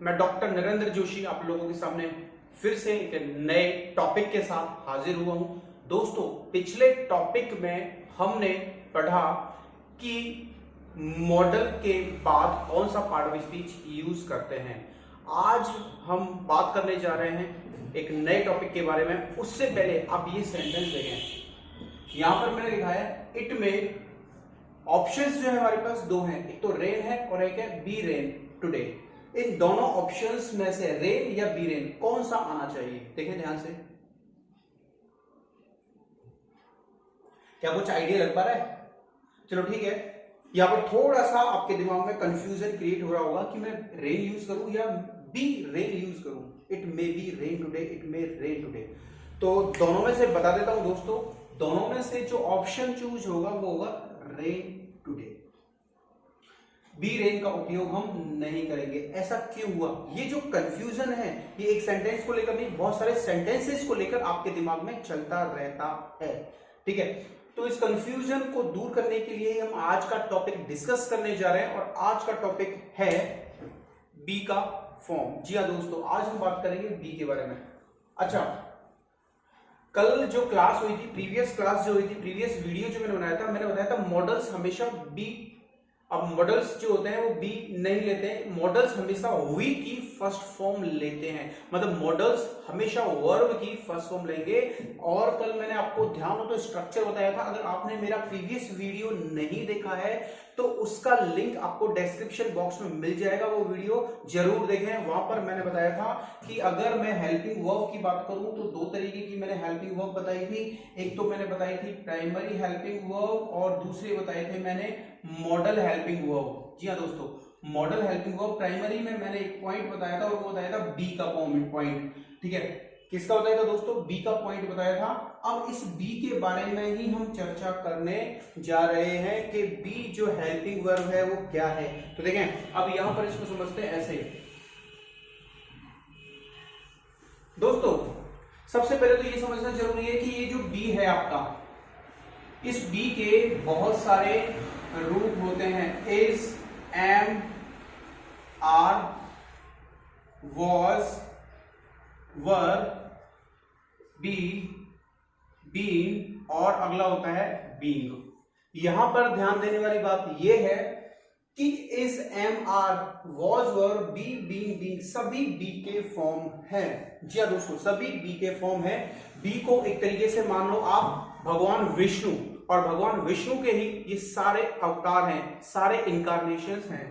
मैं डॉक्टर नरेंद्र जोशी आप लोगों के सामने फिर से एक नए टॉपिक के साथ हाजिर हुआ हूं। दोस्तों, पिछले टॉपिक में हमने पढ़ा कि मॉडल के बाद कौन सा पार्ट ऑफ स्पीच यूज करते हैं। आज हम बात करने जा रहे हैं एक नए टॉपिक के बारे में। उससे पहले आप ये सेंटेंस देखें, यहां पर मैंने लिखा है इट में। ऑप्शंस जो है हमारे पास दो हैं, एक तो रेन है और एक है बी रेन टुडे। इन दोनों ऑप्शंस में से रेन या बी रेन कौन सा आना चाहिए, देखें ध्यान से। क्या कुछ आइडिया लग पा रहा है? चलो ठीक है, यहां पर थोड़ा सा आपके दिमाग में कंफ्यूजन क्रिएट हो रहा होगा कि मैं रेन यूज करूं या बी रेन यूज करूं। It may be rain today, it may rain today. तो दोनों में से बता देता हूं दोस्तों, दोनों में से जो ऑप्शन चूज होगा वो होगा रेन टुडे। बी रेन का उपयोग हम नहीं करेंगे। ऐसा क्यों हुआ? ये जो कंफ्यूजन है ये एक सेंटेंस को लेकर नहीं, बहुत सारे सेंटेंसेस को लेकर आपके दिमाग में चलता रहता है। ठीक है, तो इस कंफ्यूजन को दूर करने के लिए हम आज का टॉपिक डिस्कस करने जा रहे हैं और आज का टॉपिक है बी का फॉर्म। जी हाँ दोस्तों, आज हम बात करेंगे बी के बारे में। अच्छा, कल जो क्लास हुई थी, प्रीवियस क्लास जो हुई थी, प्रीवियस वीडियो जो मैंने बनाया था, मैंने बताया था मॉडल्स हमेशा बी, अब मॉडल्स जो होते हैं वो बी नहीं लेते हैं, मॉडल्स हमेशा वी की फर्स्ट फॉर्म लेते हैं। मतलब मॉडल्स हमेशा वर्ब की फर्स्ट फॉर्म लेंगे। और कल मैंने आपको ध्यान हो तो स्ट्रक्चर बताया था। अगर आपने मेरा प्रीवियस वीडियो नहीं देखा है तो उसका लिंक आपको डिस्क्रिप्शन बॉक्स में मिल जाएगा, वो वीडियो जरूर देखें। वहां पर मैंने बताया था कि अगर मैं हेल्पिंग वर्ब की बात करूं तो दो तरीके की मैंने हेल्पिंग वर्ब बताई थी। एक तो मैंने बताई थी प्राइमरी हेल्पिंग वर्ब और दूसरे बताए थे मैंने मॉडल हेल्पिंग वर्ब। जी हाँ दोस्तों, मॉडल हेल्पिंग वर्ब प्राइमरी में मैंने एक पॉइंट बताया था और वो बताया था बी का पॉइंट। ठीक है, किसका बताया था दोस्तों? बी का पॉइंट बताया था। अब इस बी के बारे में ही हम चर्चा करने जा रहे हैं कि बी जो हेल्पिंग वर्ब है वो क्या है। तो देखें, अब यहां पर इसको समझते हैं ऐसे। दोस्तों, सबसे पहले तो ये समझना जरूरी है कि ये जो बी है आपका, इस बी के बहुत सारे रूप होते हैं। Is, am, are, was, were, be, been और अगला होता है बीइंग। यहां पर ध्यान देने वाली बात यह है कि is, am, are, was, were, be, been, being सभी बी के फॉर्म हैं। जी हाँ दोस्तों, सभी बी के फॉर्म हैं। बी को एक तरीके से मान लो आप भगवान विष्णु, और भगवान विष्णु के ही ये सारे अवतार हैं, सारे इनकारनेशंस हैं।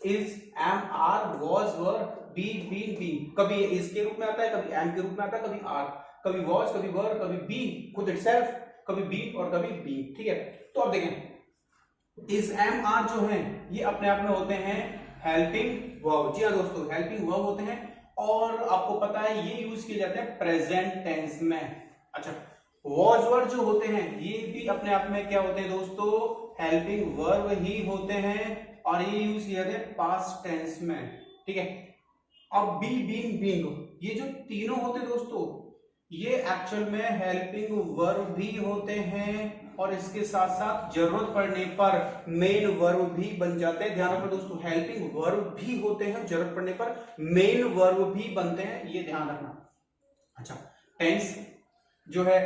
Is, am, are, was, were, be, been, being. कभी ये इज के रूप में आता है, कभी एम के रूप में आता है, कभी आर, कभी वॉज, कभी वर, कभी बी खुद इटसेल्फ, कभी बी और कभी बी। ठीक है, तो अब देखें, इज, एम, आर जो हैं ये अपने आप में होते हैं हेल्पिंग वर्ब। जी हाँ दोस्तों, हेल्पिंग वर्ब होते हैं और आपको पता है ये यूज किए जाते हैं प्रेजेंट टेंस में। अच्छा, वॉज, वर जो होते हैं ये भी अपने आप में क्या होते हैं दोस्तों? हेल्पिंग वर्ब ही होते हैं और ये यूज किए जाते हैं पास्ट टेंस में। ठीक है, अब बी, बीइंग, बीइंग ये जो तीनों होते हैं दोस्तों, ये एक्चुअल में हेल्पिंग वर्ब भी होते हैं और इसके साथ साथ जरूरत पड़ने पर मेन वर्ब भी बन जाते हैं। ध्यान रखना दोस्तों, हेल्पिंग वर्ब भी होते हैं, जरूरत पड़ने पर मेन वर्ब भी बनते हैं, ये ध्यान रखना। अच्छा, टेंस जो है,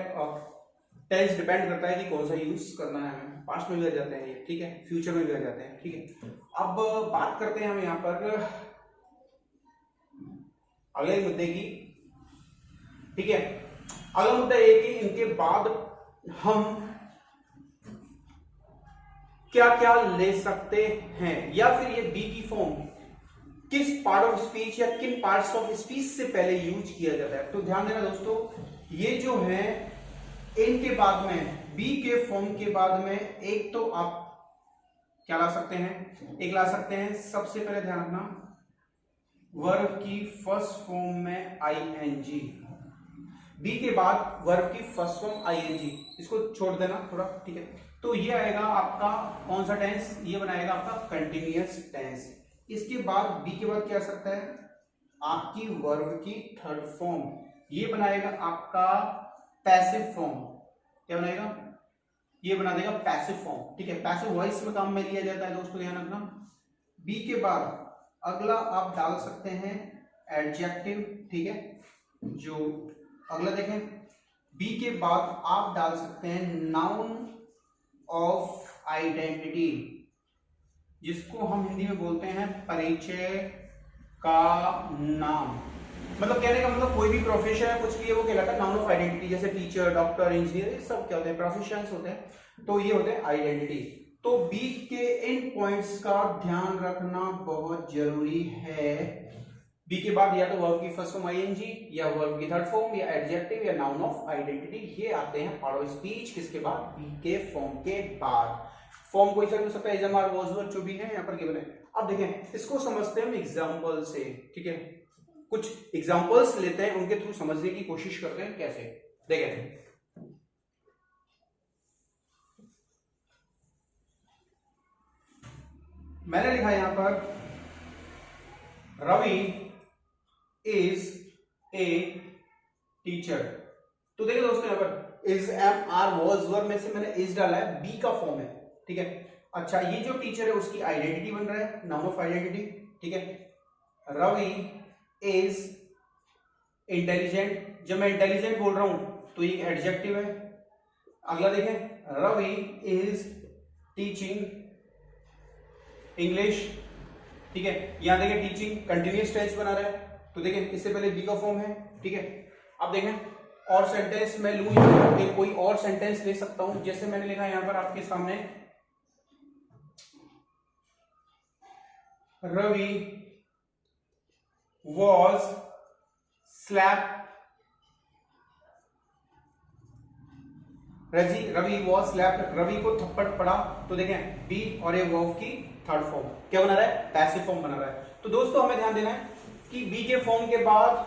टेंस डिपेंड करता है कि कौन सा यूज करना है हमें। पास्ट में भी आ जाते हैं ये, ठीक है, फ्यूचर में भी आ जाते हैं। ठीक है, अब बात करते हैं हम यहां पर अगले मुद्दे की। ठीक है, अगला मुद्दा ये कि इनके बाद हम क्या क्या ले सकते हैं, या फिर ये बी की फॉर्म किस पार्ट ऑफ स्पीच या किन पार्ट्स ऑफ स्पीच से पहले यूज किया जाता है। तो ध्यान देना दोस्तों, ये जो है इनके बाद में, बी के फॉर्म के बाद में एक तो आप क्या ला सकते हैं? एक ला सकते हैं, सबसे पहले ध्यान रखना, वर्ब की फर्स्ट फॉर्म में आईएनजी। बी के बाद वर्ब की फर्स्ट फॉर्म आईएनजी, इसको छोड़ देना थोड़ा। ठीक है, तो ये आएगा आपका कौन सा टेंस? ये बनाएगा आपका कंटिन्यूअस टेंस। इसके बाद बी के बाद क्या आ सकता है? आपकी वर्ब की थर्ड फॉर्म, ये बनाएगा आपका पैसिव फॉर्म। क्या बनाएगा? ये बना देगा पैसिव फॉर्म। ठीक है, पैसिव वॉइस में काम में लिया जाता है दोस्तों, ध्यान रखना। बी के बाद अगला आप डाल सकते हैं एडजेक्टिव, ठीक है। जो अगला देखें, बी के बाद आप डाल सकते हैं नाउन ऑफ आइडेंटिटी, जिसको हम हिंदी में बोलते हैं परिचय का नाम। मतलब कहने का मतलब कोई भी प्रोफेशन है, कुछ भी है, वो कहलाता है नाउन ऑफ आइडेंटिटी। जैसे टीचर, डॉक्टर, इंजीनियर, ये सब क्या होते हैं? प्रोफेशंस होते हैं। तो ये होते हैं आइडेंटिटी। तो बी के इन पॉइंट्स का ध्यान रखना बहुत जरूरी है। बी के बाद या तो वर्ब की फर्स्ट फॉर्म आईएनजी, या वर्ब की थर्ड फॉर्म, या एडजेक्टिव, या नाउन ऑफ आइडेंटिटी, ये आते हैं पार्ट ऑफ स्पीच किसके बाद? बी के फॉर्म के बाद। फॉर्म कोई सा भी हो सकता है, एग्जाम वाज वर्ड जो भी है यहाँ पर गिवन है। अब देखें, इसको समझते हैं हम एग्जाम्पल से, ठीक है। कुछ एग्जाम्पल्स लेते हैं, उनके थ्रू समझने की कोशिश करते हैं कैसे। देखें, मैंने लिखा यहां पर रवि इज ए टीचर। तो देखिए दोस्तों, यहां पर is am are was verb में से मैंने इज डाला है, बी का फॉर्म है, ठीक है। अच्छा, ये जो टीचर है उसकी आइडेंटिटी बन रहा है, नाउन ऑफ आइडेंटिटी, ठीक है। Ravi is intelligent. जब मैं इंटेलिजेंट बोल रहा हूं तो ये एडजेक्टिव है। अगला देखें, रवि इज टीचिंग इंग्लिश, ठीक है। यहां देखें टीचिंग कंटिन्यूअस टेंस बना रहा है, तो देखें इससे पहले बी का फॉर्म है, ठीक है। अब देखें, और सेंटेंस मैं लूं, कोई और सेंटेंस ले सकता हूं। जैसे मैंने लिखा यहां पर आपके सामने, Ravi was slap, Ravi was slap, Ravi को थप्पड़ पड़ा। तो देखें बी और ए वर्ब की थर्ड फॉर्म क्या बना रहा है? पैसिव फॉर्म बना रहा है। तो दोस्तों हमें ध्यान देना है कि बी के फॉर्म के बाद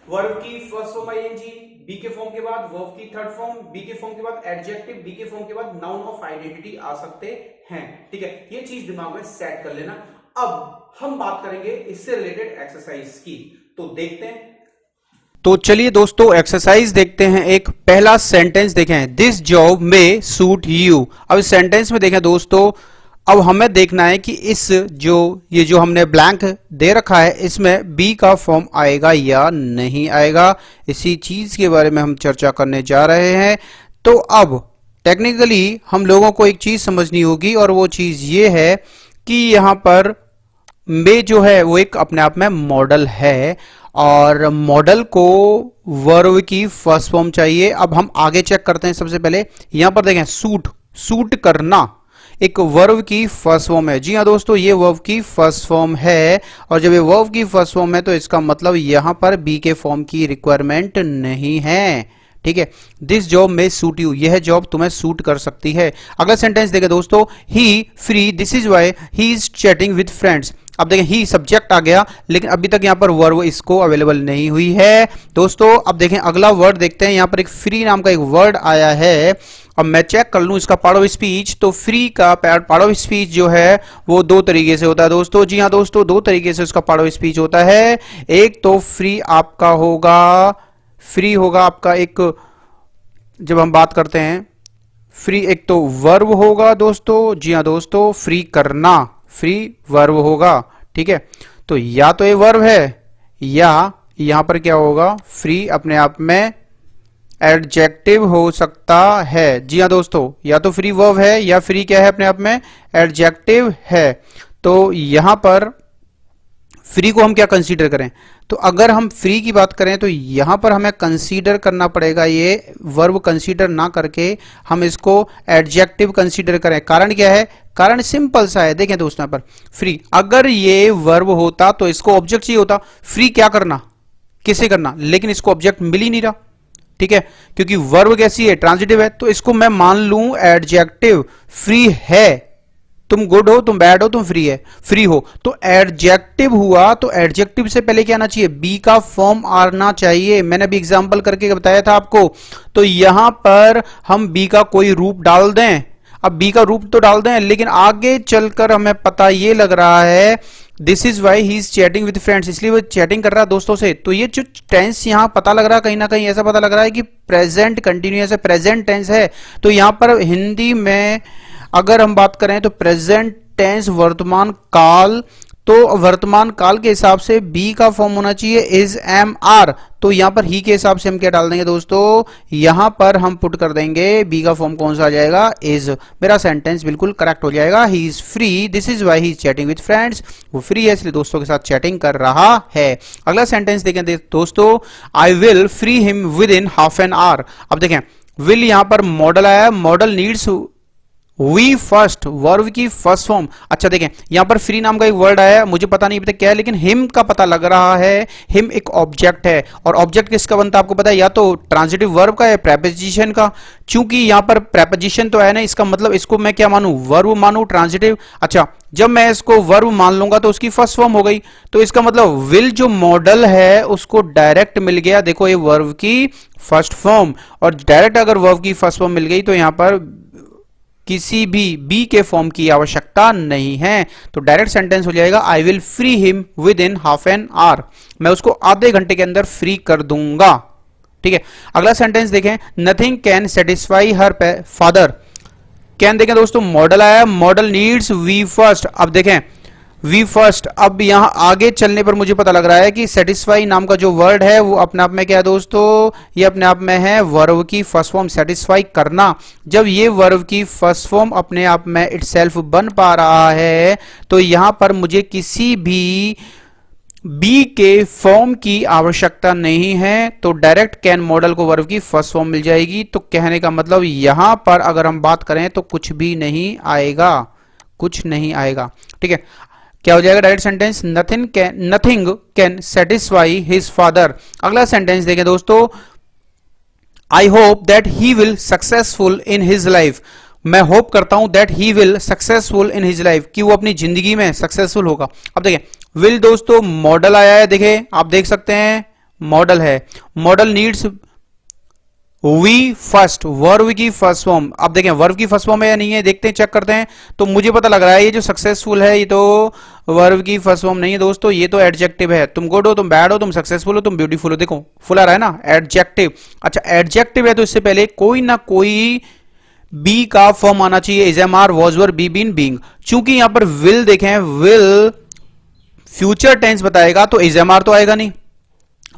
वर्ब की फर्स्ट फॉर्म आईएनजी, बी के फॉर्म के बाद वर्ब की थर्ड फॉर्म, बी के फॉर्म के बाद एडजेक्टिव, बी के फॉर्म के बाद नाउन ऑफ आइडेंटिटी आ सकते हैं, ठीक है। ये चीज दिमाग में सेट कर लेना। अब हम बात करेंगे इससे रिलेटेड एक्सरसाइज की, तो देखते हैं। तो चलिए दोस्तों एक्सरसाइज देखते हैं। एक पहला सेंटेंस देखें, this job may suit you. अब इस सेंटेंस में देखें दोस्तों, अब हमें देखना है कि इस ये जो हमने ब्लैंक दे रखा है, इसमें बी का फॉर्म आएगा या नहीं आएगा। इसी चीज के बारे में हम चर्चा करने जा रहे हैं। तो अब टेक्निकली हम लोगों को एक चीज समझनी होगी, और वो चीज ये है कि यहां पर में जो है वो एक अपने आप में मॉडल है, और मॉडल को वर्ब की फर्स्ट फॉर्म चाहिए। अब हम आगे चेक करते हैं। सबसे पहले यहां पर देखें, सूट, सूट करना एक वर्ब की फर्स्ट फॉर्म है। जी हाँ दोस्तों, ये वर्ब की फर्स्ट फॉर्म है, और जब ये वर्ब की फर्स्ट फॉर्म है तो इसका मतलब यहां पर बी के फॉर्म की रिक्वायरमेंट नहीं है, ठीक है। This job may suit you, यह जॉब तुम्हें सूट कर सकती है। अगला सेंटेंस देखें दोस्तों, he free, this is why he is chatting with friends. अब देखें, ही सब्जेक्ट आ गया, लेकिन अभी तक यहां पर वर्ब इसको अवेलेबल नहीं हुई है दोस्तों। अब देखें अगला वर्ड देखते हैं। यहां पर एक फ्री नाम का एक वर्ड आया है। अब मैं चेक कर लूं इसका पार्ट ऑफ स्पीच। तो फ्री का पार्ट ऑफ स्पीच जो है वो दो तरीके से होता है दोस्तों। जी हाँ दोस्तों, दो तरीके से उसका पार्ट ऑफ स्पीच होता है। एक तो फ्री आपका होगा, फ्री होगा आपका एक, जब हम बात करते हैं फ्री, एक तो वर्ब होगा दोस्तों। जी हाँ दोस्तों, फ्री करना, फ्री वर्ब होगा, ठीक है। तो या तो ये वर्ब है, या यहां पर क्या होगा, फ्री अपने आप में एडजेक्टिव हो सकता है। जी हाँ दोस्तों, या तो फ्री वर्ब है, या फ्री क्या है अपने आप में, एडजेक्टिव है। तो यहां पर फ्री को हम क्या कंसीडर करें, तो अगर हम फ्री की बात करें तो यहां पर हमें कंसीडर करना पड़ेगा, ये वर्ब कंसीडर ना करके हम इसको एडजेक्टिव कंसीडर करें। कारण क्या है, कारण सिंपल सा है। देखें दोस्तों, यहां पर फ्री, अगर ये वर्ब होता तो इसको ऑब्जेक्ट चाहिए होता, फ्री क्या करना, किसे करना, लेकिन इसको ऑब्जेक्ट मिल ही नहीं रहा, ठीक है, क्योंकि वर्ब कैसी है, ट्रांजिटिव है। तो इसको मैं मान लूं एडजेक्टिव, फ्री है, तुम गुड हो, तुम बैड हो, तुम फ्री हो, तो एडजेक्टिव हुआ। तो एडजेक्टिव से पहले क्या आना चाहिए, बी का फॉर्म आना चाहिए। मैंने अभी एग्जांपल करके बताया था आपको। तो यहां पर हम बी का कोई रूप डाल दें, अब बी का रूप तो डाल दें, लेकिन आगे चलकर हमें पता ये लग रहा है this is why he is chatting with friends, इसलिए वो चैटिंग कर रहा है दोस्तों से। तो ये जो टेंस यहां पता लग रहा है, कहीं ना कहीं ऐसा पता लग रहा है कि प्रेजेंट कंटिन्यूअस है, प्रेजेंट टेंस है। तो यहां पर हिंदी में अगर हम बात करें तो प्रेजेंट टेंस वर्तमान काल तो वर्तमान काल के हिसाब से बी का फॉर्म होना चाहिए इज एम आर। तो यहां पर ही के हिसाब से हम क्या डाल देंगे दोस्तों, यहां पर हम पुट कर देंगे बी का फॉर्म कौन सा आ जाएगा, इज। मेरा सेंटेंस बिल्कुल करेक्ट हो जाएगा। He is free, this is why he is chatting with friends. वो फ्री है इसलिए दोस्तों के साथ चैटिंग कर रहा है। अगला सेंटेंस देखें दोस्तों, I will free him within half an hour. अब देखें विल यहां पर मॉडल आया, model needs V first, verb की फर्स्ट फॉर्म। अच्छा देखें यहां पर फ्री नाम का एक वर्ड आया, मुझे पता नहीं अभी तक क्या है, लेकिन हिम का पता लग रहा है। हिम एक ऑब्जेक्ट है, और ऑब्जेक्ट किसका बनता है आपको पता है, या तो ट्रांजिटिव वर्ब का या प्रेपोजिशन का। चूंकि यहां पर प्रेपोजिशन तो है ना, इसका मतलब इसको मैं क्या मानूं, वर्ब मानूं, ट्रांजिटिव। अच्छा जब मैं इसको वर्ब मान लूंगा तो उसकी फर्स्ट फॉर्म हो गई, तो इसका मतलब विल जो मॉडल है उसको डायरेक्ट मिल गया, देखो ये वर्ब की फर्स्ट फॉर्म। और डायरेक्ट अगर वर्ब की फर्स्ट फॉर्म मिल गई तो यहां पर किसी भी बी के फॉर्म की आवश्यकता नहीं है। तो डायरेक्ट सेंटेंस हो जाएगा आई will free him within half an our. मैं उसको आधे घंटे के अंदर फ्री कर दूंगा। ठीक है, अगला सेंटेंस देखें, nothing can satisfy her father. Can देखें दोस्तों मॉडल आया, मॉडल नीड्स वी फर्स्ट। अब देखें वी फर्स्ट, अब यहां आगे चलने पर मुझे पता लग रहा है कि सेटिस्फाई नाम का जो वर्ड है वो अपने आप में क्या है दोस्तों, ये अपने आप में है वर्ब की फर्स्ट फॉर्म, सेटिस्फाई करना। जब ये वर्ब की फर्स्ट फॉर्म अपने आप में इटसेल्फ बन पा रहा है तो यहां पर मुझे किसी भी बी के फॉर्म की आवश्यकता नहीं है, तो डायरेक्ट कैन मॉडल को वर्ब की फर्स्ट फॉर्म मिल जाएगी। तो कहने का मतलब यहां पर अगर हम बात करें तो कुछ भी नहीं आएगा, कुछ नहीं आएगा। ठीक है, क्या हो जाएगा direct sentence, nothing can satisfy his father. अगला सेंटेंस देखें दोस्तों, I hope that he will successful in his life. मैं होप करता हूं that he will successful in his life, कि वो अपनी जिंदगी में सक्सेसफुल होगा। अब देखें विल दोस्तों मॉडल आया है, देखें आप देख सकते हैं मॉडल है, model needs V first, verb की फर्स्ट फॉर्म। अब देखें वर्ब की फर्स्ट फॉर्म है या नहीं है, देखते हैं, चेक करते हैं। तो मुझे पता लग रहा है ये जो सक्सेसफुल है ये तो वर्ब की फर्स्ट फॉर्म नहीं है दोस्तों, ये तो एडजेक्टिव है। तुम गुड हो, तुम बैड हो, तुम सक्सेसफुल हो, तुम ब्यूटीफुल हो, देखो फुल आ रहा है ना एडजेक्टिव। अच्छा एडजेक्टिव है तो इससे पहले कोई ना कोई बी का फॉर्म आना चाहिए, is am are, was were, be been, being. चूंकि यहां पर विल देखें, विल फ्यूचर टेंस बताएगा तो इज एम आर तो आएगा नहीं,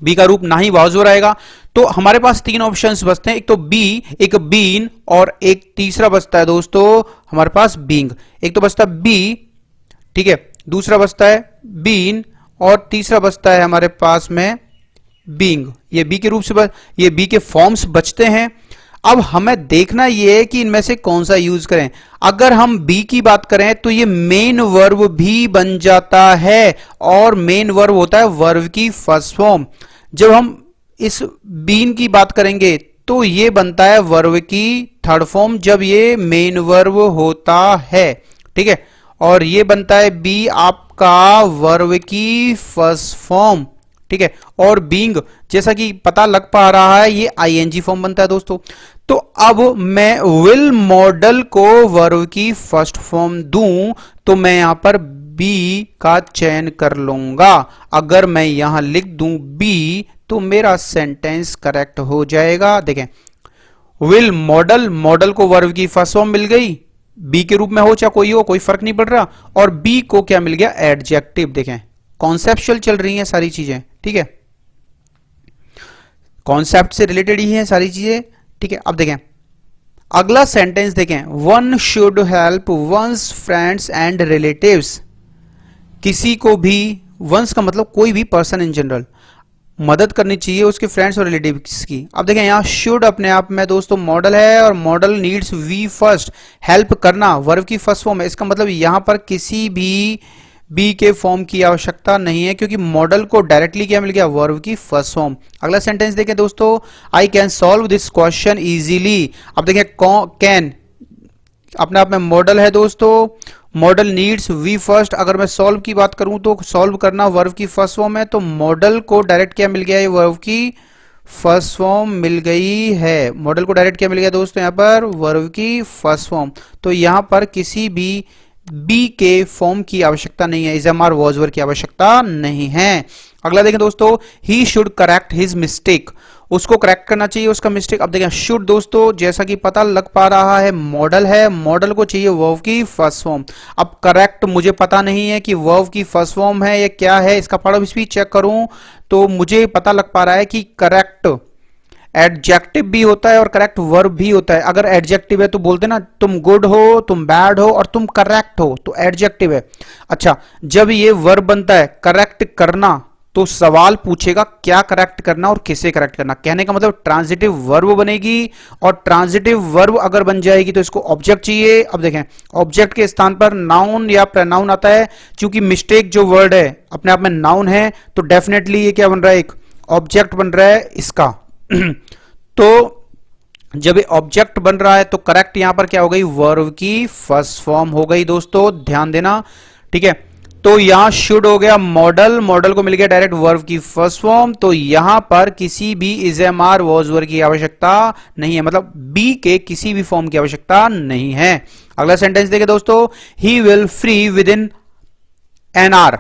बी का रूप ना ही वाज वर आएगा। तो हमारे पास तीन ऑप्शंस बचते हैं, एक तो बी, एक बीन और एक तीसरा बचता है दोस्तों हमारे पास बीइंग। एक तो बचता है बी, ठीक है, दूसरा बचता है बीन और तीसरा बचता है हमारे पास में बीइंग। ये बी के रूप से ये बी के फॉर्म्स बचते हैं। अब हमें देखना यह है कि इनमें से कौन सा यूज करें। अगर हम बी की बात करें तो ये मेन वर्ब भी बन जाता है, और मेन वर्ब होता है वर्ब की फर्स्ट फॉर्म। जब हम इस बीन की बात करेंगे तो ये बनता है वर्ब की थर्ड फॉर्म जब ये मेन वर्ब होता है, ठीक है, और ये बनता है बी आपका वर्ब की फर्स्ट फॉर्म, ठीक है, और बीइंग जैसा कि पता लग पा रहा है ये आईएनजी फॉर्म बनता है दोस्तों। तो अब मैं विल मॉडल को वर्ब की फर्स्ट फॉर्म दूं तो मैं यहां पर बी का चयन कर लूंगा। अगर मैं यहां लिख दूं बी तो मेरा सेंटेंस करेक्ट हो जाएगा। देखें विल मॉडल, मॉडल को वर्ब की फर्स्ट फॉर्म मिल गई, बी के रूप में हो चाहे कोई हो कोई फर्क नहीं पड़ रहा, और बी को क्या मिल गया एडजेक्टिव। देखें कॉन्सेप्चुअल चल रही हैं सारी चीजें, ठीक है, कॉन्सेप्ट से रिलेटेड ही हैं सारी चीजें, ठीक है। अब देखें अगला सेंटेंस देखें, one should help one's friends and relatives. किसी को भी, वंस का मतलब कोई भी पर्सन इन जनरल, मदद करनी चाहिए उसके फ्रेंड्स और रिलेटिव्स की। अब देखें यहां शुड अपने आप में दोस्तों मॉडल है, और model needs V first, help करना वर्ब की फर्स्ट फॉर्म है। इसका मतलब यहां पर किसी भी बी के फॉर्म की आवश्यकता नहीं है, क्योंकि मॉडल को डायरेक्टली क्या मिल गया वर्ब की फर्स्ट फॉर्म। अगला सेंटेंस देखें दोस्तों, I can solve this question easily. अब देखें कैन अपने आप में मॉडल है दोस्तों, मॉडल नीड्स वी फर्स्ट। अगर मैं सॉल्व की बात करूं तो सॉल्व करना वर्ब की फर्स्ट फॉर्म है, तो मॉडल को डायरेक्ट क्या मिल गया, ये वर्ब की फर्स्ट फॉर्म मिल गई है। मॉडल को डायरेक्ट क्या मिल गया दोस्तों, यहां पर वर्ब की फर्स्ट फॉर्म। तो यहां पर किसी भी बी के फॉर्म की आवश्यकता नहीं है, is am are was were की आवश्यकता नहीं है। अगला देखें दोस्तों, he should correct his mistake, उसको करेक्ट करना चाहिए उसका मिस्टेक। अब देखें शुड दोस्तों, जैसा कि पता लग पा रहा है मॉडल है, मॉडल को चाहिए वर्ब की फर्स्ट फॉर्म। अब करेक्ट मुझे पता नहीं है कि वर्ब की फर्स्ट फॉर्म है या क्या है, इसका पार्ट ऑफ स्पीच चेक करूं तो मुझे पता लग पा रहा है कि करेक्ट एडजेक्टिव भी होता है और करेक्ट वर्ब भी होता है। अगर एडजेक्टिव है तो बोलते ना तुम गुड हो, तुम बैड हो और तुम करेक्ट हो, तो एडजेक्टिव है। अच्छा, जब ये वर्ब बनता है करेक्ट करना, तो सवाल पूछेगा क्या करेक्ट करना और किसे करेक्ट करना। कहने का मतलब ट्रांजिटिव वर्ब बनेगी, और ट्रांजिटिव वर्ब अगर बन जाएगी तो इसको ऑब्जेक्ट चाहिए। अब देखें ऑब्जेक्ट के स्थान पर नाउन या प्रोनाउन आता है, क्योंकि मिस्टेक जो वर्ड है अपने आप में नाउन है, तो डेफिनेटली ये क्या बन रहा है, एक ऑब्जेक्ट बन रहा है इसका। तो जब ये ऑब्जेक्ट बन रहा है तो करेक्ट यहां पर क्या हो गई, वर्ब की फर्स्ट फॉर्म हो गई दोस्तों, ध्यान देना, ठीक है। तो यहां शुड हो गया मॉडल, मॉडल को मिल गया डायरेक्ट वर्ब की फर्स्ट फॉर्म, तो यहां पर किसी भी is am are was were की आवश्यकता नहीं है, मतलब बी के किसी भी फॉर्म की आवश्यकता नहीं है। अगला सेंटेंस देखें दोस्तों, he will free with in an hour.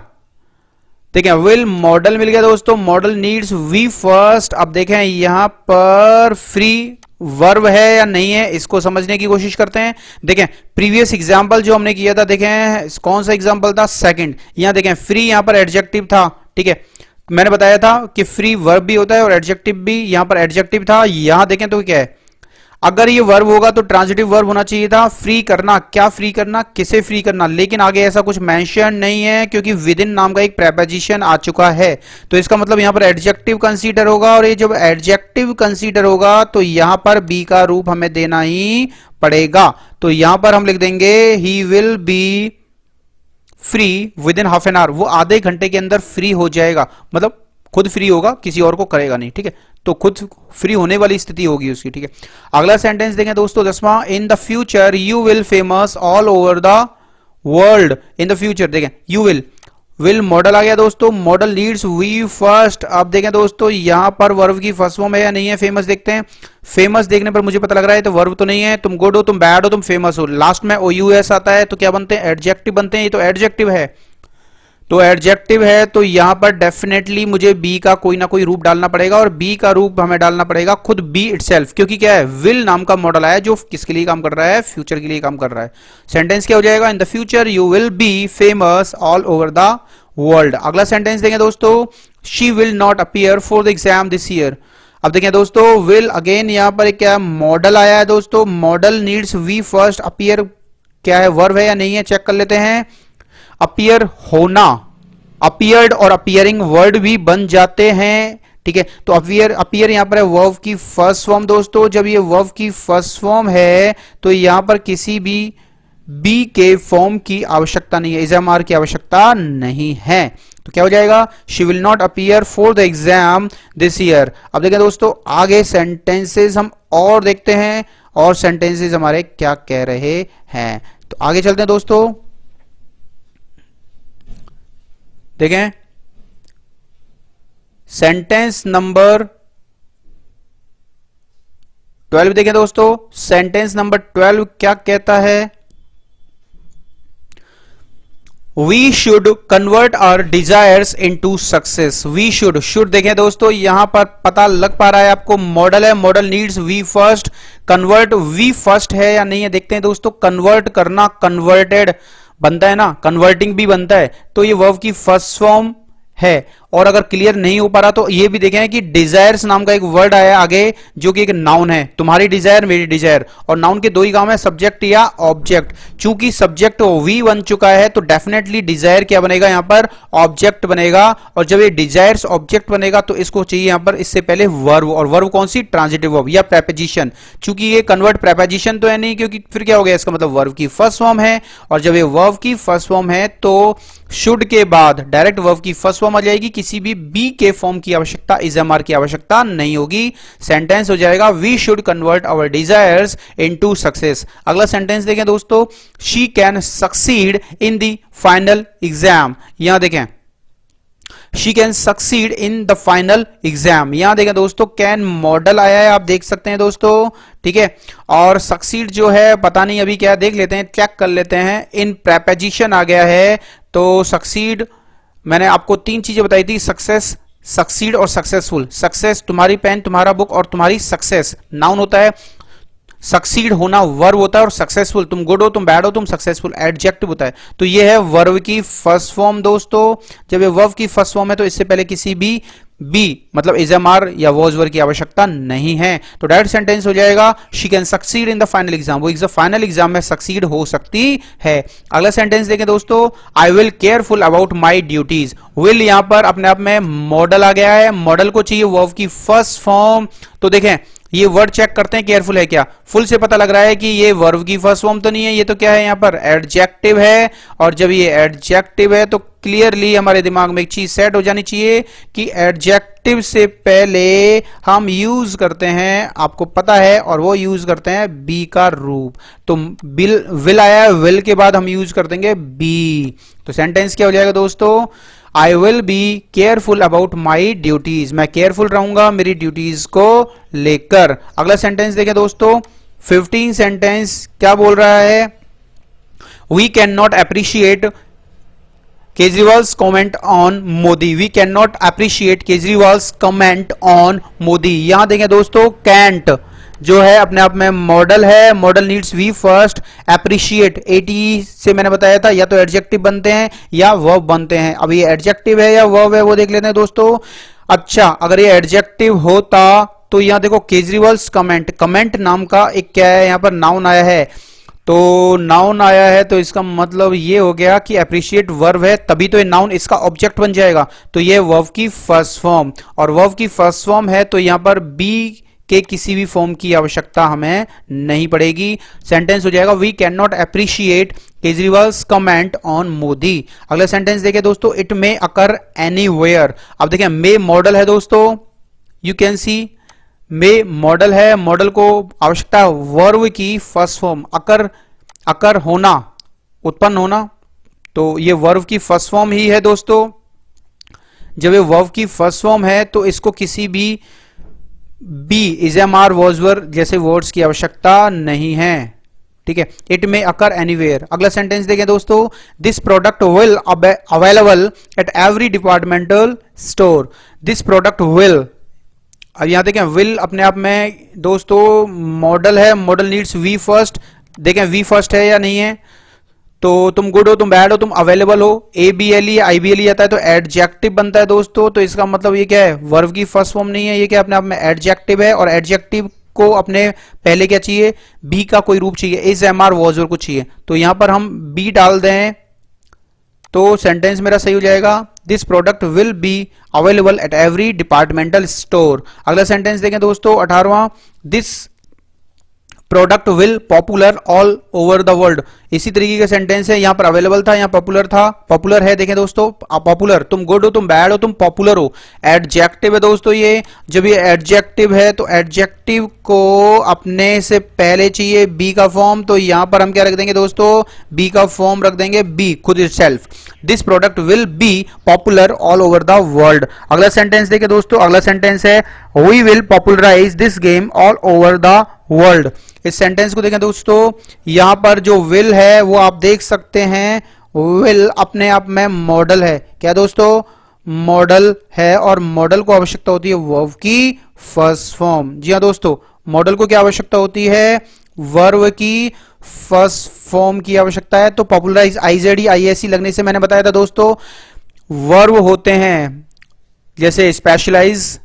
देखें विल मॉडल मिल गया दोस्तों, मॉडल नीड्स वी फर्स्ट। अब देखें यहां पर फ्री वर्ब है या नहीं है, इसको समझने की कोशिश करते हैं। देखें प्रीवियस एग्जांपल जो हमने किया था, देखें कौन सा एग्जांपल था, सेकंड। यहां देखें फ्री यहां पर एडजेक्टिव था, ठीक है, मैंने बताया था कि फ्री वर्ब भी होता है और एडजेक्टिव भी, यहां पर एडजेक्टिव था। यहां देखें तो क्या है, अगर ये वर्ब होगा तो ट्रांजिटिव वर्ब होना चाहिए था। फ्री करना, क्या फ्री करना, किसे फ्री करना, लेकिन आगे ऐसा कुछ मेंशन नहीं है, क्योंकि विद इन नाम का एक प्रेपोजिशन आ चुका है, तो इसका मतलब यहां पर एडजेक्टिव कंसीडर होगा, और ये जब एडजेक्टिव कंसीडर होगा तो यहां पर बी का रूप हमें देना ही पड़ेगा। तो यहां पर हम लिख देंगे he will be free with in half an our, वो आधे घंटे के अंदर फ्री हो जाएगा, मतलब खुद फ्री होगा, किसी और को करेगा नहीं, ठीक है, तो खुद फ्री होने वाली स्थिति होगी उसकी, ठीक है। अगला सेंटेंस देखें दोस्तों 10वां, in the future you will famous all over the world. In the future देखें यू विल मॉडल आ गया दोस्तों, मॉडल नीड्स वी फर्स्ट। अब देखें दोस्तों यहां पर वर्ब की फर्स्ट फॉर्म है या नहीं है, फेमस देखते हैं। फेमस देखने पर मुझे पता लग रहा है तो वर्ब तो नहीं है, तुम गुड हो, तुम बैड हो, तुम फेमस हो, लास्ट में ओ यू एस आता है तो क्या बनते हैं, एडजेक्टिव बनते हैं, ये तो एडजेक्टिव है। तो एडजेक्टिव है तो यहां पर डेफिनेटली मुझे बी का कोई ना कोई रूप डालना पड़ेगा, और बी का रूप हमें डालना पड़ेगा खुद बी इटसेल्फ, क्योंकि क्या है, विल नाम का मॉडल आया जो किसके लिए काम कर रहा है, फ्यूचर के लिए काम कर रहा है। सेंटेंस क्या हो जाएगा, इन the future you will be famous all over the world. अगला सेंटेंस देंगे दोस्तों, she will not appear for the exam this year. अब देखें दोस्तों विल अगेन यहां पर क्या मॉडल आया है दोस्तों, model needs V first. Appear क्या है, वर्ब है या नहीं है, चेक कर लेते हैं। अपीयर होना, अपीयर्ड और अपीयरिंग वर्ड भी बन जाते हैं, ठीक है। तो अपीयर यहां पर है वर्ब की फर्स्ट फॉर्म दोस्तों, जब ये वर्ब की फर्स्ट फॉर्म है तो यहां पर किसी भी बी के फॉर्म की आवश्यकता नहीं है, इज एम आर की आवश्यकता नहीं है, तो क्या हो जाएगा, she will not appear for the exam this year. अब देखें दोस्तों आगे सेंटेंसेस हम और देखते हैं, और सेंटेंसेस हमारे क्या कह रहे हैं, तो आगे चलते हैं दोस्तों। देखें सेंटेंस नंबर 12 देखें दोस्तों, सेंटेंस नंबर 12 क्या कहता है, we should convert our desires into success. We should देखें दोस्तों यहां पर पता लग पा रहा है आपको, मॉडल है, model needs V first. Convert V first है या नहीं है देखते हैं दोस्तों। कन्वर्ट करना, कन्वर्टेड बनता है ना, कन्वर्टिंग भी बनता है, तो ये वर्ब की फर्स्ट फॉर्म है। और अगर क्लियर नहीं हो पा रहा तो ये भी देखें कि डिजायर्स नाम का एक वर्ड आया आगे जो कि एक नाउन है, तुम्हारी डिजायर मेरी डिजायर, और नाउन के दो ही काम है, सब्जेक्ट या ऑब्जेक्ट। चूंकि सब्जेक्ट वी बन चुका है तो डेफिनेटली डिजायर क्या बनेगा, यहां पर ऑब्जेक्ट बनेगा, और जब ये डिजायर्स ऑब्जेक्ट बनेगा तो इसको चाहिए यहां पर इससे पहले वर्ब, और वर्ब कौन सी, ट्रांजिटिव वर्ब या प्रेपोजिशन। चूंकि ये कन्वर्ट प्रेपोजिशन तो है नहीं, क्योंकि फिर क्या हो गया, इसका मतलब वर्ब की फर्स्ट फॉर्म है, और जब ये वर्ब की फर्स्ट फॉर्म है तो शुड के बाद डायरेक्ट वर्ब की फर्स्ट फॉर्म आ जाएगी, किसी भी बी के फॉर्म की आवश्यकता, इज एम आर की आवश्यकता नहीं होगी। सेंटेंस हो जाएगा we should convert our desires into success. अगला सेंटेंस देखें दोस्तों, she can succeed in the final exam. यहां देखें she can succeed in the final exam. यहां देखें दोस्तों, कैन मॉडल आया है, आप देख सकते हैं दोस्तों, ठीक है। और सक्सीड जो है पता नहीं अभी क्या, देख लेते हैं, चेक कर लेते हैं। इन प्रेपोजिशन आ गया है, तो सक्सीड मैंने आपको 3 चीजें बताई थी, सक्सेस, सक्सीड और सक्सेसफुल। सक्सेस तुम्हारी पेन, तुम्हारा बुक और तुम्हारी सक्सेस नाउन होता है, सक्सीड होना वर्ब होता है, और सक्सेसफुल तुम गुड हो, तुम बैड हो, तुम सक्सेसफुल एडजेक्टिव होता है। तो ये है वर्ब की फर्स्ट फॉर्म दोस्तों। जब ये वर्ब की फर्स्ट फॉर्म है तो इससे पहले किसी भी बी मतलब इज एम आर या वॉज वर्ब की आवश्यकता नहीं है। तो डायरेक्ट सेंटेंस हो जाएगा she can succeed in the final exam, वो फाइनल एग्जाम में सक्सीड हो सकती है। अगला सेंटेंस देखें दोस्तों, I will careful about my duties. Will यहां पर अपने आप में मॉडल आ गया है, मॉडल को चाहिए वर्ब की फर्स्ट फॉर्म। तो देखें ये वर्ड चेक करते हैं केयरफुल है क्या, फुल से पता लग रहा है कि ये वर्ब की फर्स्ट फॉर्म तो नहीं है, ये तो क्या है यहां पर एडजेक्टिव है। और जब ये एडजेक्टिव है तो क्लियरली हमारे दिमाग में एक चीज सेट हो जानी चाहिए कि एडजेक्टिव से पहले हम यूज करते हैं, आपको पता है, और वो यूज करते हैं बी का रूप। तो विल आया है, विल के बाद हम यूज कर देंगे बी। तो सेंटेंस क्या हो जाएगा दोस्तों, I will be careful about my duties, मैं केयरफुल रहूंगा मेरी ड्यूटीज को लेकर। अगला सेंटेंस देखें दोस्तों, 15 सेंटेंस क्या बोल रहा है, we can not appreciate Kejriwal's comment on Modi. We can not appreciate Kejriwal's comment on Modi. यहां देखें दोस्तों, कैंट जो है अपने आप में मॉडल है, model needs V first, appreciate एटी से मैंने बताया था या तो एडजेक्टिव बनते हैं या वर्ब बनते हैं। अब ये एडजेक्टिव है या वर्ब है वो देख लेते हैं दोस्तों। अच्छा, अगर ये एडजेक्टिव होता तो यहां देखो केजरीवाल्स कमेंट, कमेंट नाम का एक क्या है यहां पर नाउन आया है, तो नाउन आया है तो इसका मतलब ये हो गया कि अप्रिशिएट वर्ब है, तभी तो ये नाउन इसका ऑब्जेक्ट बन जाएगा। तो ये वर्ब की फर्स्ट फॉर्म, और वर्ब की फर्स्ट फॉर्म है तो यहां पर बी के किसी भी फॉर्म की आवश्यकता हमें नहीं पड़ेगी। सेंटेंस हो जाएगा we can not appreciate Kejriwal's comment on Modi. अगला सेंटेंस देखिए दोस्तों, इट मे अकर एनीवेयर। अब देखिए मे मॉडल है दोस्तों, you can see may model है, मॉडल को आवश्यकता है वर्ब की फर्स्ट फॉर्म, अकर, अकर होना, उत्पन्न होना, तो ये वर्ब की फर्स्ट फॉर्म ही है दोस्तों। जब ये वर्ब की फर्स्ट फॉर्म है तो इसको किसी भी be is am are was verb जैसे वर्ड्स की आवश्यकता नहीं है, ठीक है। इट में अकर एनीवेयर। अगला सेंटेंस देखें दोस्तों, this product will available at every departmental store. This product will, अब यहां देखें विल अपने आप में दोस्तों मॉडल है, मॉडल नीड्स वी फर्स्ट। देखें वी फर्स्ट है या नहीं है, तो तुम गुड हो, तुम बैड हो, तुम अवेलेबल हो, a b l e i b l e आता है तो एडजेक्टिव बनता है दोस्तों। तो इसका मतलब ये क्या है, वर्ब की फर्स्ट फॉर्म नहीं है, ये क्या अपने आप में एडजेक्टिव है, और एडजेक्टिव को अपने पहले क्या चाहिए, बी का कोई रूप चाहिए, is am are was verb को चाहिए। तो यहां पर हम बी डाल दें तो सेंटेंस मेरा सही हो जाएगा, this product will be available at every departmental store. अगला सेंटेंस देखें दोस्तों 18वां, this product will popular all over the world. इसी तरीके का सेंटेंस है, यहां पर अवेलेबल था, यहां पॉपुलर था, पॉपुलर है। देखें दोस्तों, पॉपुलर, तुम गुड हो, तुम बैड हो, तुम पॉपुलर हो, एडजेक्टिव है दोस्तों ये। जब ये एडजेक्टिव है तो एडजेक्टिव को अपने से पहले चाहिए बी का फॉर्म, तो यहां पर हम क्या रख देंगे दोस्तों, बी का फॉर्म रख देंगे बी खुद itself. This product will be popular all over the world. अगला सेंटेंस देखिए दोस्तों, अगला सेंटेंस है we will popularize this game all over the world. इस सेंटेंस को देखें दोस्तों, यहां पर जो विल है वो आप देख सकते हैं, विल अपने आप में मॉडल है। क्या दोस्तों, मॉडल है, और मॉडल को आवश्यकता होती है वर्ब की फर्स्ट फॉर्म। जी हां दोस्तों, मॉडल को क्या आवश्यकता होती है, वर्ब की फर्स्ट फॉर्म की आवश्यकता है। तो पॉपुलराइज आईजेडी आईएससी लगने से मैंने बताया था दोस्तों, वर्ब होते हैं जैसे स्पेशलाइज,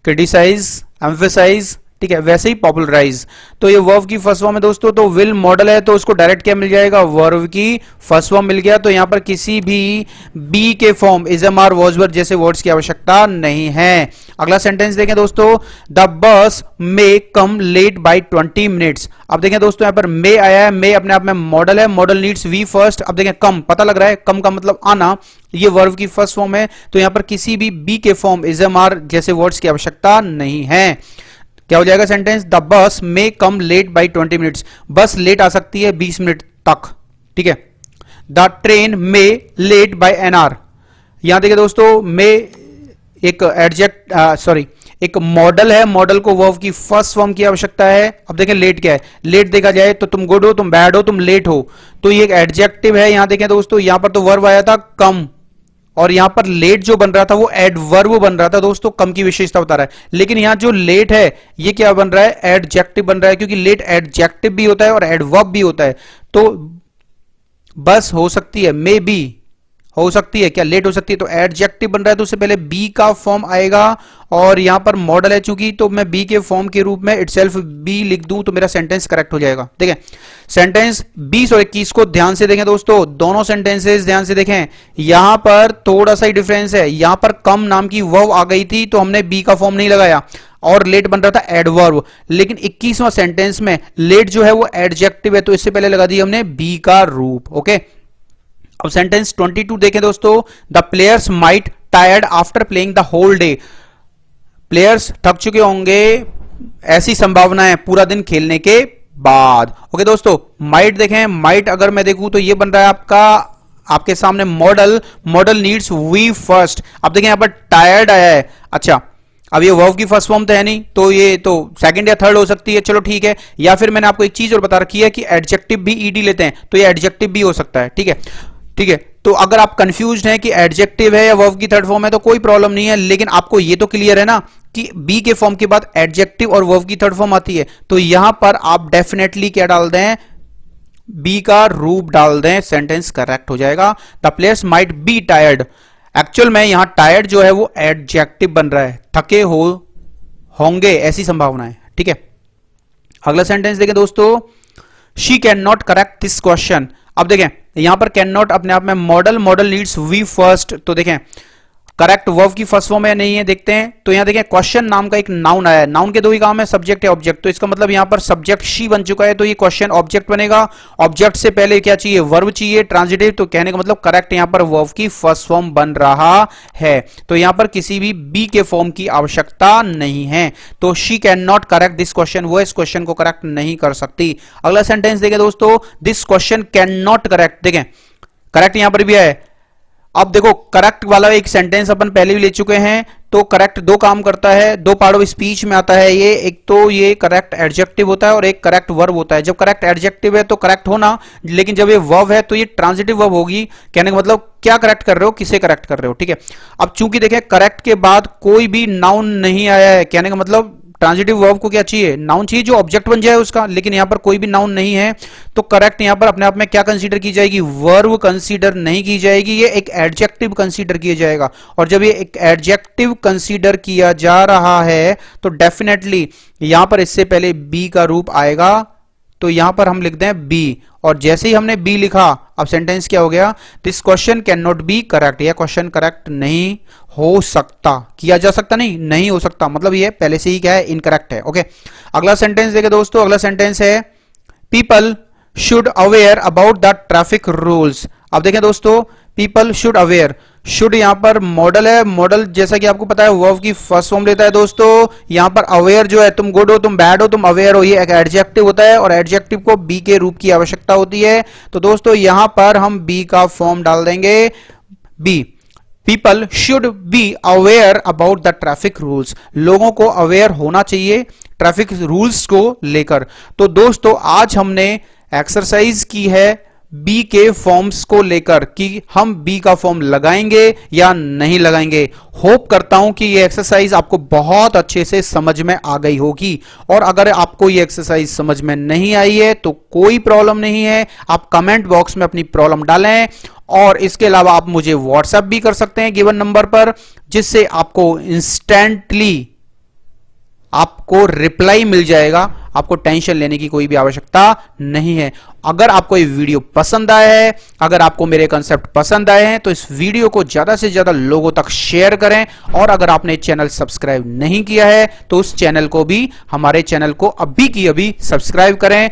क्रिटिसाइज, एम्फेसाइज, ठीक है, वैसे ही पॉपुलराइज। तो ये वर्ब की फर्स्ट फॉर्म है दोस्तों। तो विल मॉडल है तो उसको डायरेक्ट क्या मिल जाएगा, वर्ब की फर्स्ट फॉर्म मिल गया। तो यहां पर किसी भी बी के form is am are was verb जैसे वर्ड्स की आवश्यकता नहीं है। अगला सेंटेंस देखें दोस्तों, the bus may come late by 20 minutes. अब देखें दोस्तों, यहां पर मे आया है, मे अपने आप में मॉडल है, मॉडल नीड्स वी फर्स्ट। अब देखें कम, पता लग रहा है कम का मतलब आना, ये वर्ब की फर्स्ट फॉर्म है। तो यहां पर किसी भी बी के फॉर्म इज एम आर जैसे वर्ड्स की आवश्यकता नहीं है। क्या हो जाएगा sentence, the bus may come late by 20 minutes. Bus late आ सकती है 20 मिनट तक, ठीक है। The train may late by an hour. यहां देखिए दोस्तों, मैं एक एक मॉडल है, मॉडल को वर्ब की फर्स्ट फॉर्म की आवश्यकता है। अब देखें लेट क्या है, लेट देखा जाए तो तुम गुड हो, तुम बैड हो, तुम लेट हो, तो ये एक एडजेक्टिव है। यहां देखें दोस्तों, यहां पर तो वर्ब आया था कम, और यहां पर लेट जो बन रहा था वो एडवर्ब बन रहा था दोस्तों, कम की विशेषता बता रहा है। लेकिन यहां जो लेट है ये क्या बन रहा है, एडजेक्टिव बन रहा है, क्योंकि लेट एडजेक्टिव भी होता है और एडवर्ब भी होता है। तो बस हो सकती है, मे बी हो सकती है, क्या लेट हो सकती है, तो एडजेक्टिव बन रहा है तो उससे पहले बी का फॉर्म आएगा, और यहां पर मॉडल है चूंकि, तो मैं बी के फॉर्म के रूप में इटसेल्फ बी लिख दूं तो मेरा सेंटेंस करेक्ट हो जाएगा। देखें सेंटेंस 20 और 21 को ध्यान से देखें दोस्तों, दोनों सेंटेंसेस ध्यान से देखें। यहां पर थोड़ा सा ही डिफरेंस है, यहां पर कम नाम की वर्ब आ गई थी तो हमने बी का फॉर्म नहीं लगाया और लेट बन रहा था एडवर्ब, लेकिन 21वां सेंटेंस में लेट जो है वो एडजेक्टिव है तो इससे पहले लगा दी हमने बी का रूप। ओके, अब सेंटेंस 22 देखें दोस्तों, the players might tired after playing the whole day. Players थक चुके होंगे, ऐसी संभावना है पूरा दिन खेलने के बाद। ओके दोस्तों, माइट देखें, माइट अगर मैं देखूं तो ये बन रहा है आपका, आपके सामने model, model needs V first. अब देखें यहां पर टायर्ड आया है, अच्छा अब ये वर्ब की फर्स्ट फॉर्म तो है नहीं, तो ये तो सेकंड या थर्ड हो सकती है, चलो ठीक है। या फिर मैंने आपको एक चीज और बता रखी है कि एडजेक्टिव भी ईडी लेते हैं, तो ये एडजेक्टिव भी हो सकता है, ठीक है ठीक है। तो अगर आप कंफ्यूज्ड हैं कि एडजेक्टिव है या वर्ब की थर्ड फॉर्म है तो कोई प्रॉब्लम नहीं है, लेकिन आपको ये तो क्लियर है ना कि बी के फॉर्म के बाद एडजेक्टिव और वर्ब की थर्ड फॉर्म आती है, तो यहां पर आप डेफिनेटली क्या डाल दें, बी का रूप डाल दें, सेंटेंस करेक्ट हो जाएगा। The players might be tired, actual में यहां टायर्ड जो है वो एडजेक्टिव बन रहा है, थके होंगे ऐसी संभावना है, ठीक है। अगला सेंटेंस देखें दोस्तों, she can not correct this question. अब देखें यहां पर कैन नॉट अपने आप में model, model needs V first, तो देखें करेक्ट वर्ब की फर्स्ट फॉर्म है नहीं है, देखते हैं। तो यहां देखें क्वेश्चन नाम का एक नाउन आया है, नाउन के दो ही काम है, सब्जेक्ट है ऑब्जेक्ट, तो इसका मतलब यहां पर सब्जेक्ट शी बन चुका है, तो ये क्वेश्चन ऑब्जेक्ट बनेगा। ऑब्जेक्ट से पहले क्या चाहिए, वर्ब चाहिए, ट्रांजिटिव, तो कहने का मतलब करेक्ट यहां पर वर्ब की फर्स्ट फॉर्म बन रहा है, तो यहां पर किसी भी बी के फॉर्म की आवश्यकता नहीं है। तो she can not correct this question, वो इस क्वेश्चन को करेक्ट नहीं कर सकती। अगला सेंटेंस देखें दोस्तों, this question can not correct, देखें करेक्ट यहां पर भी है। अब देखो करेक्ट वाला एक सेंटेंस अपन पहले भी ले चुके हैं, तो करेक्ट दो काम करता है, दो पार्ट ऑफ स्पीच में आता है ये, एक तो ये करेक्ट एडजेक्टिव होता है और एक करेक्ट वर्ब होता है। जब करेक्ट एडजेक्टिव है तो करेक्ट होना, लेकिन जब ये वर्ब है तो ये ट्रांजिटिव वर्ब होगी, कहने का मतलब क्या करेक्ट कर रहे हो, किसे करेक्ट कर रहे हो, ठीक है। अब चूंकि देखें करेक्ट के बाद कोई भी नाउन नहीं आया है, कहने का मतलब ट्रांजिटिव वर्ब को क्या चाहिए, नाउन चाहिए जो ऑब्जेक्ट बन जाए उसका, लेकिन यहां पर कोई भी नाउन नहीं है, तो करेक्ट यहां पर अपने आप में क्या कंसीडर की जाएगी, वर्ब कंसीडर नहीं की जाएगी, ये एक एडजेक्टिव कंसीडर किया जाएगा। और जब ये एक एडजेक्टिव कंसीडर किया जा रहा है तो डेफिनेटली यहां पर इससे पहले बी का रूप आएगा, तो यहां पर हम लिख दें बी, और जैसे ही हमने बी लिखा अब सेंटेंस क्या हो गया, this question can not be correct, यह क्वेश्चन करेक्ट नहीं हो सकता, किया जा सकता नहीं हो सकता, मतलब ये पहले से ही क्या है, इनकरेक्ट है। ओके, अगला सेंटेंस देखें दोस्तों, अगला सेंटेंस है people should aware about the traffic rules. अब देखें दोस्तों, पीपल शुड अवेयर, शुड यहां पर मॉडल है, मॉडल जैसा कि आपको पता है वर्ब की फर्स्ट फॉर्म लेता है दोस्तों। यहां पर अवेयर जो है, तुम गुड हो, तुम बैड हो, तुम अवेयर हो, ये एक एडजेक्टिव होता है और एडजेक्टिव को बी के रूप की आवश्यकता होती है, तो दोस्तों यहां पर हम बी का फॉर्म डाल देंगे be. People should be aware about the traffic rules, लोगों को अवेयर होना चाहिए ट्रैफिक रूल्स को लेकर। तो दोस्तों आज हमने एक्सरसाइज की है बी के फॉर्म्स को लेकर कि हम बी का फॉर्म लगाएंगे या नहीं लगाएंगे। होप करता हूं कि ये एक्सरसाइज आपको बहुत अच्छे से समझ में आ गई होगी, और अगर आपको ये एक्सरसाइज समझ में नहीं आई है तो कोई प्रॉब्लम नहीं है, आप कमेंट बॉक्स में अपनी प्रॉब्लम डालें, और इसके अलावा आप मुझे व्हाट्सएप भी कर सकते हैं गिवन नंबर पर, जिससे आपको इंस्टेंटली आपको रिप्लाई मिल जाएगा, आपको टेंशन लेने की कोई भी आवश्यकता नहीं है। अगर आपको ये वीडियो पसंद आया है, अगर आपको मेरे कंसेप्ट पसंद आए हैं तो इस वीडियो को ज्यादा से ज्यादा लोगों तक शेयर करें, और अगर आपने चैनल सब्सक्राइब नहीं किया है तो उस चैनल को भी, हमारे चैनल को अभी की अभी सब्सक्राइब करें।